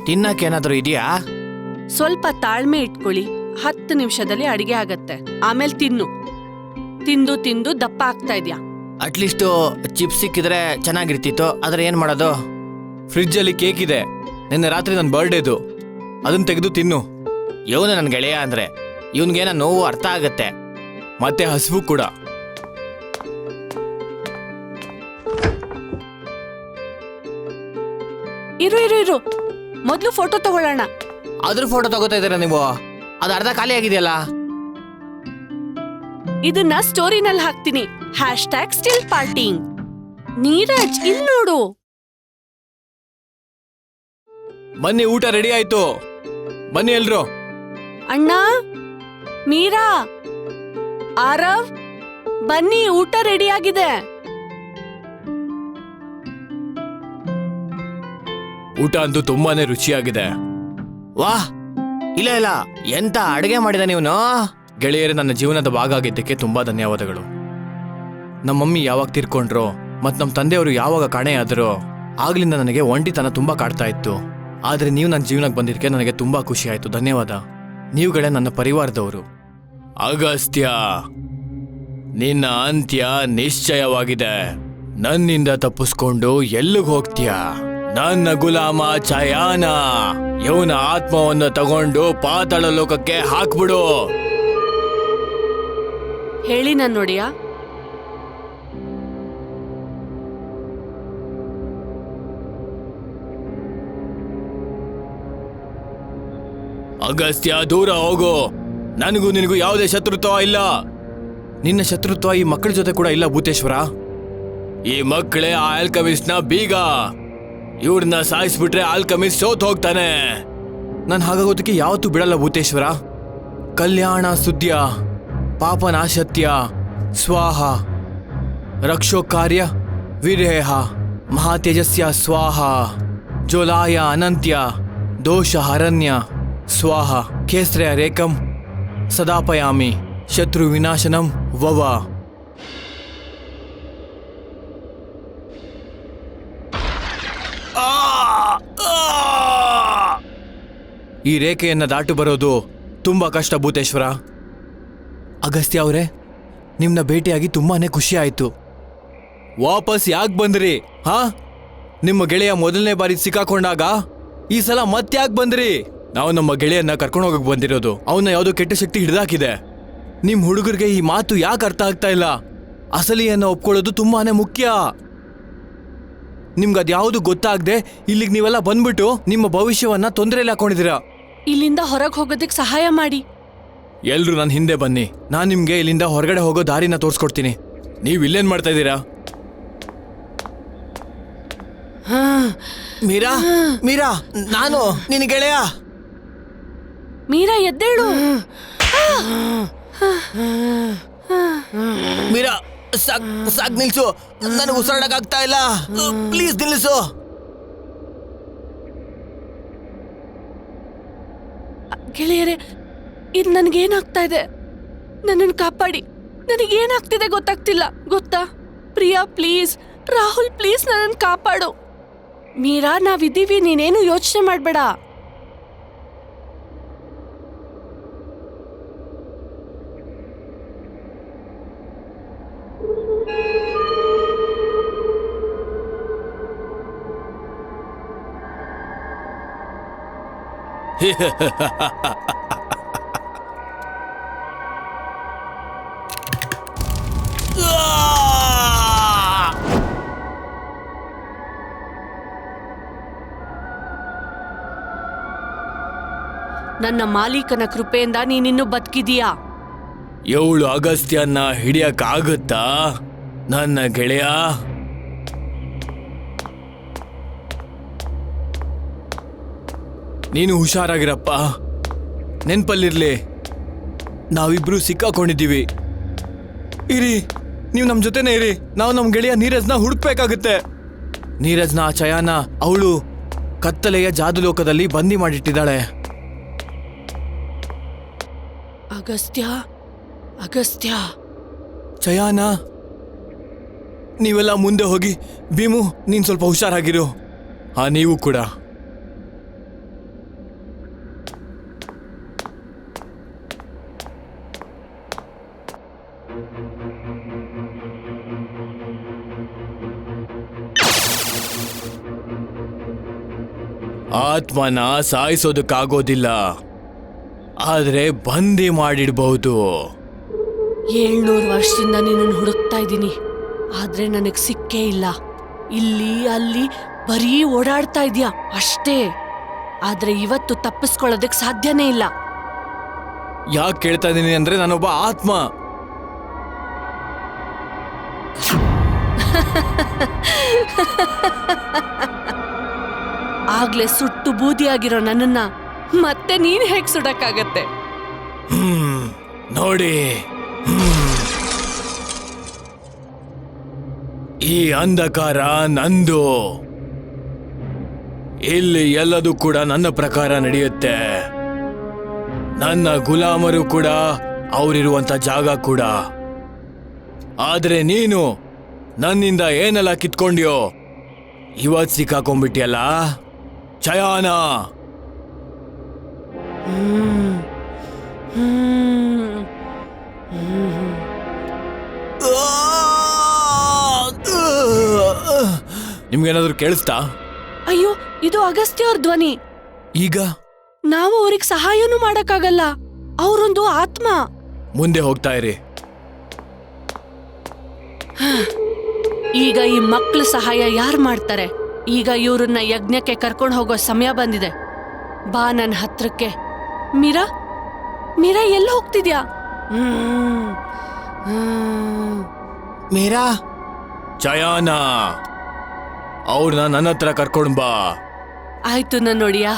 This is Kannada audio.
ತಿನ್ನಕ್ಕೇನಾದ್ರೂ ಇದೆಯಾ? ಸ್ವಲ್ಪ ತಾಳ್ಮೆ ಇಟ್ಕೊಳ್ಳಿ, 10 ನಿಮಿಷದಲ್ಲಿ ಅಡಿಗೆ ಆಗತ್ತೆ. ಆಮೇಲೆ ತಿನ್ನು. ತಿಂದು ತಿಂದು ದಪ್ಪ ಆಗ್ತಾ ಇದ್ಯಾ. ಅಟ್ಲೀಸ್ಟ್ ಚಿಪ್ಸ್ ಸಿಕ್ಕಿದ್ರೆ ಚೆನ್ನಾಗಿರ್ತಿತ್ತು. ಆದ್ರೆ ಏನ್ ಮಾಡೋದು? ಫ್ರಿಡ್ಜ್ ಅಲ್ಲಿ ಕೇಕ್ ಇದೆ. ನಿನ್ನೆ ರಾತ್ರಿ ನನ್ನ ಬರ್ಡೇದು. ಅದನ್ನ ತೆಗೆದು ತಿನ್ನು. ಇವನು ನನ್ನ ಗೆಳೆಯ ಅಂದ್ರೆ ಇವನ್ಗೇನ ನೋವು ಅರ್ಥ ಆಗತ್ತೆ, ಮತ್ತೆ ಹಸಿವು ಕೂಡ. ಇರು ಇರು ಇರು, ಮೊದ್ಲು ಫೋಟೋ ತಗೊಳ್ಳೋಣ. ಅದ್ರ ಫೋಟೋ ತಗೋತಾ ಇದ್ದೀರಾ ನೀವು? ಅದು ಅರ್ಧ ಖಾಲಿ ಆಗಿದೆಯಲ್ಲ. ಇದನ್ನ ಸ್ಟೋರಿನಲ್ಲಿ ಹಾಕ್ತೀನಿ. #Still parting. ನೀರಜ್, ಇಲ್ಲಿ ನೋಡು. ಬನ್ನಿ, ಊಟ ರೆಡಿ ಆಯ್ತು. ಬನ್ನಿ ಎಲ್ರು. ಅಣ್ಣ, ಮೀರಾ, ಆರವ್, ಬನ್ನಿ, ಊಟ ರೆಡಿ ಆಗಿದೆ. ಊಟ ಅಂತೂ ತುಂಬಾನೇ ರುಚಿಯಾಗಿದೆ. ವಾಹ್, ಇಲ್ಲ ಇಲ್ಲ, ಎಂತ ಅಡುಗೆ ಮಾಡಿದ ನೀವನು. ಗೆಳೆಯರೇ, ನನ್ನ ಜೀವನದ ಭಾಗ ಆಗಿದ್ದಕ್ಕೆ ತುಂಬಾ ಧನ್ಯವಾದಗಳು. ನಮ್ಮ ಮಮ್ಮಿ ಯಾವಾಗ ತೀರ್ಕೊಂಡ್ರೋ ಮತ್ ನಮ್ಮ ತಂದೆಯವರು ಯಾವಾಗ ಕಾಣೆಯಾದರೋ ಆಗ್ಲಿಂದ ನನಗೆ ಒಂಟಿತನ ತುಂಬಾ ಕಾಡ್ತಾ ಇತ್ತು. ಆದ್ರೆ ನೀವು ನನ್ನ ಜೀವನಕ್ಕೆ ಬಂದಿದ್ದಕ್ಕೆ ನನಗೆ ತುಂಬಾ ಖುಷಿ ಆಯ್ತು. ಧನ್ಯವಾದ. ನೀವುಗಳೇ ನನ್ನ ಪರಿವಾರದವರು. ಅಗಸ್ತ್ಯ, ನಿನ್ನ ಅಂತ್ಯ ನಿಶ್ಚಯವಾಗಿದೆ. ನನ್ನಿಂದ ತಪ್ಪಿಸ್ಕೊಂಡು ಎಲ್ಲಿಗೆ ಹೋಗ್ತೀಯ? ನನ್ನ ಗುಲಾಮ ಚಯಾನ, ಇವನ ಆತ್ಮವನ್ನು ತಗೊಂಡು ಪಾತಾಳ ಲೋಕಕ್ಕೆ ಹಾಕ್ಬಿಡು. ಹೇಳಿ ನನ್ ನೋಡಿಯಾ. ಅಗಸ್ತ್ಯ, ದೂರ ಹೋಗು. ನನಗೂ ನಿನಗೂ ಯಾವುದೇ ಶತ್ರುತ್ವ ಇಲ್ಲ. ನಿನ್ನ ಶತ್ರುತ್ವ ಈ ಮಕ್ಕಳ ಜೊತೆ ಕೂಡ ಇಲ್ಲ ಭೂತೇಶ್ವರ. ಈ ಮಕ್ಕಳೇ ಆ ಆಲ್ಕಮಿಸ್ಟ್ ನ ಬೀಗ. ಇವ್ರನ್ನ ಸಾಯಿಸ್ಬಿಟ್ರೆ ಆಲ್ಕಮಿಸ್ಟ್ ಸೋತ್ ಹೋಗ್ತಾನೆ. ನಾನು ಹಾಗಾಗೋದಕ್ಕೆ ಯಾವತ್ತೂ ಬಿಡಲ್ಲ ಭೂತೇಶ್ವರ. ಕಲ್ಯಾಣ ಸುದ್ಯ, ಪಾಪನಾಶತ್ಯ ಸ್ವಾಹ, ರಕ್ಷೋ ಕಾರ್ಯ ವಿರೇಹ, ಮಹಾತೇಜಸ್ಯ ಸ್ವಾಹ, ಜೋಲಾಯ ಅನಂತ್ಯ ದೋಷ ಹರಣ್ಯ ಸ್ವಾಹ, ಕೇಸ್ರಯ ರೇಕಂ ಸದಾಪಯಾಮಿ, ಶತ್ರು ವಿನಾಶನಂ ವವ. ಈ ರೇಖೆಯನ್ನ ದಾಟು ಬರೋದು ತುಂಬಾ ಕಷ್ಟ ಭೂತೇಶ್ವರ. ಅಗಸ್ತ್ಯ ಅವರೇ, ನಿಮ್ನ ಭೇಟಿಯಾಗಿ ತುಂಬಾನೇ ಖುಷಿ ಆಯ್ತು. ವಾಪಸ್ ಯಾಕೆ ಬಂದ್ರಿ? ಹಾ, ನಿಮ್ಮ ಗೆಳೆಯ ಮೊದಲನೇ ಬಾರಿ ಸಿಕ್ಕಾಕೊಂಡಾಗ ಈ ಸಲ ಮತ್ತ್ಯಾಕೆ ಬಂದ್ರಿ? ನಾವು ನಮ್ಮ ಗೆಳೆಯನ್ನ ಕರ್ಕೊಂಡು ಹೋಗಕ್ ಬಂದಿರೋದು. ಅವನ್ನ ಯಾವುದೋ ಕೆಟ್ಟ ಶಕ್ತಿ ಹಿಡ್ದಾಕಿದೆ. ನಿಮ್ ಹುಡುಗರಿಗೆ ಈ ಮಾತು ಯಾಕೆ ಅರ್ಥ ಆಗ್ತಾ ಇಲ್ಲ? ಅಸಲಿಯನ್ನ ಒಪ್ಕೊಳ್ಳೋದು ತುಂಬಾನೇ ಮುಖ್ಯ. ನಿಮ್ಗದ್ಯಾವುದು ಗೊತ್ತಾಗದೆ ಇಲ್ಲಿಗೆ ನೀವೆಲ್ಲ ಬಂದ್ಬಿಟ್ಟು ನಿಮ್ಮ ಭವಿಷ್ಯವನ್ನ ತೊಂದರೆಯಲ್ಲಿ ಹಾಕೊಂಡಿದ್ದೀರಾ. ಇಲ್ಲಿಂದ ಹೊರಗೆ ಹೋಗೋದಕ್ಕೆ ಸಹಾಯ ಮಾಡಿ. ಎಲ್ರು ನನ್ನ ಹಿಂದೆ ಬನ್ನಿ. ನಾನು ನಿಮ್ಗೆ ಇಲ್ಲಿಂದ ಹೊರಗಡೆ ಹೋಗೋ ದಾರಿನ ತೋರಿಸ್ಕೊಡ್ತೀನಿ. ನೀವು ಇಲ್ಲೇನ್ ಮಾಡ್ತಾ ಇದ್ದೀರಾ? ಮೀರಾ, ಮೀರಾ, ನಾನು ನಿನ್ನ ಗೆಳೆಯ. ಮೀರಾ, ಎದ್ದೇಳು. ಮೀರಾ, ಸಾಕ್ ನಿಲ್ಸು. ನನಗೆ ಉಸಿರಾಡಕ್ಕಾಗ್ತಾ ಇಲ್ಲ. ಪ್ಲೀಸ್ ನಿಲ್ಲಿಸು. ಗೆಳೆಯರೇ, ಇದು ನನಗೇನಾಗ್ತಾ ಇದೆ? ನನ್ನನ್ನು ಕಾಪಾಡಿ. ನನಗೇನಾಗ್ತಿದೆ ಗೊತ್ತಾಗ್ತಿಲ್ಲ. ಗೊತ್ತಾ? ಪ್ರಿಯಾ ಪ್ಲೀಸ್, ರಾಹುಲ್ ಪ್ಲೀಸ್, ನನ್ನನ್ನು ಕಾಪಾಡು. ಮೀರಾ, ನಾವಿದ್ದೀವಿ, ನೀನೇನು ಯೋಚನೆ ಮಾಡಬೇಡ. ನನ್ನ ಮಾಲೀಕನ ಕೃಪೆಯಿಂದ ನೀನಿನ್ನು ಬದುಕಿದೀಯಾ. ಇವಳು ಅಗಸ್ತ್ಯನ್ನ ಹಿಡಿಯಕ್ಕಾಗುತ್ತಾ ನನ್ನ ಗೆಳೆಯ? ನೀನು ಹುಷಾರಾಗಿರಪ್ಪ. ನೆನ್ಪಲ್ಲಿರ್ಲಿ, ನಾವಿಬ್ರು ಸಿಕ್ಕಾಕೊಂಡಿದ್ದೀವಿ. ಇರಿ, ನೀವು ನಮ್ಮ ಜೊತೆನೇ ಇರಿ. ನಾವು ನಮ್ಮ ಗೆಳೆಯ ನೀರಜ್ನ ಹುಡುಕ್ಬೇಕಾಗುತ್ತೆ. ನೀರಜ್ನ ಆ ಚಯಾನ ಅವಳು ಕತ್ತಲೆಯ ಜಾದುಲೋಕದಲ್ಲಿ ಬಂದಿ ಮಾಡಿಟ್ಟಿದ್ದಾಳೆ. ಅಗಸ್ತ್ಯ, ಅಗಸ್ತ್ಯ. ಚಯಾನ, ನೀವೆಲ್ಲ ಮುಂದೆ ಹೋಗಿ. ಭೀಮು, ನೀನು ಸ್ವಲ್ಪ ಹುಷಾರಾಗಿರು. ನೀವು ಕೂಡ. ಆತ್ಮನ ಸಾಯಿಸೋದಕ್ಕಾಗೋದಿಲ್ಲ, ಆದ್ರೆ ಬಂದಿ ಮಾಡಿಡ್ಬಹುದು. 700 ವರ್ಷದಿಂದ ನಿನ್ನನ್ನು ಹುಡುಕ್ತಾ ಇದ್ದೀನಿ, ಆದ್ರೆ ನನಗ್ ಸಿಕ್ಕೇ ಇಲ್ಲ. ಇಲ್ಲಿ ಅಲ್ಲಿ ಬರೀ ಓಡಾಡ್ತಾ ಇದ್ಯಾ ಅಷ್ಟೇ, ಆದ್ರೆ ಇವತ್ತು ತಪ್ಪಿಸ್ಕೊಳ್ಳೋದಕ್ ಸಾಧ್ಯನೇ ಇಲ್ಲ. ಯಾಕೆ ಕೇಳ್ತಾ ಇದೀನಿ ಅಂದ್ರೆ ನಾನೊಬ್ಬ ಆತ್ಮ. ಆಗ್ಲೇ ಸುಟ್ಟು ಬೂದಿಯಾಗಿರೋ ನನ್ನನ್ನ ಮತ್ತೆ ನೀನ್ ಹೇಗ್ ಸುಡಕ್ಕಾಗತ್ತೆ? ನೋಡಿ, ಈ ಅಂಧಕಾರ ನಂದು. ಇಲ್ಲಿ ಎಲ್ಲದೂ ಕೂಡ ನನ್ನ ಪ್ರಕಾರ ನಡೆಯುತ್ತೆ. ನನ್ನ ಗುಲಾಮರು ಕೂಡ ಅವರಿರುವಂತ ಜಾಗ ಕೂಡ. ಆದ್ರೆ ನೀನು ನನ್ನಿಂದ ಏನೆಲ್ಲ ಕಿತ್ಕೊಂಡ್ಯೋ, ಇವತ್ ಸಿಕ್ಕಾಕೊಂಡ್ಬಿಟ್ಯಲ್ಲ ಚಯಾನ. ನಿಮ್ಗೇನಾದ್ರೂ ಕೇಳಿಸ್ತಾ? ಅಯ್ಯೋ, ಇದು ಅಗಸ್ತ್ಯ ಅವ್ರ ಧ್ವನಿ. ಈಗ ನಾವು ಅವ್ರಿಗೆ ಸಹಾಯನೂ ಮಾಡಕ್ಕಾಗಲ್ಲ, ಅವರೊಂದು ಆತ್ಮ. ಮುಂದೆ ಹೋಗ್ತಾ ಇರಿ. ಈಗ ಈ ಮಕ್ಳ ಸಹಾಯ ಯಾರು ಮಾಡ್ತಾರೆ? ಈಗ ಇವ್ರನ್ನ ಯಜ್ಞಕ್ಕೆ ಕರ್ಕೊಂಡು ಹೋಗೋ ಸಮಯ ಬಂದಿದೆ. ಬಾ ನನ್ನ ಹತ್ರಕ್ಕೆ. ಮೀರಾ, ಮೀರಾ ಎಲ್ಲ ಹೋಗ್ತಿದ್ಯಾ? ಮೀರಾ, ಚಯಾನ, ಅವ್ರನ್ನ ನನ್ನ ಹತ್ರ ಕರ್ಕೊಂಡ್ ಬಾ. ಆಯ್ತು, ನಾನು ನೋಡಿಯಾ.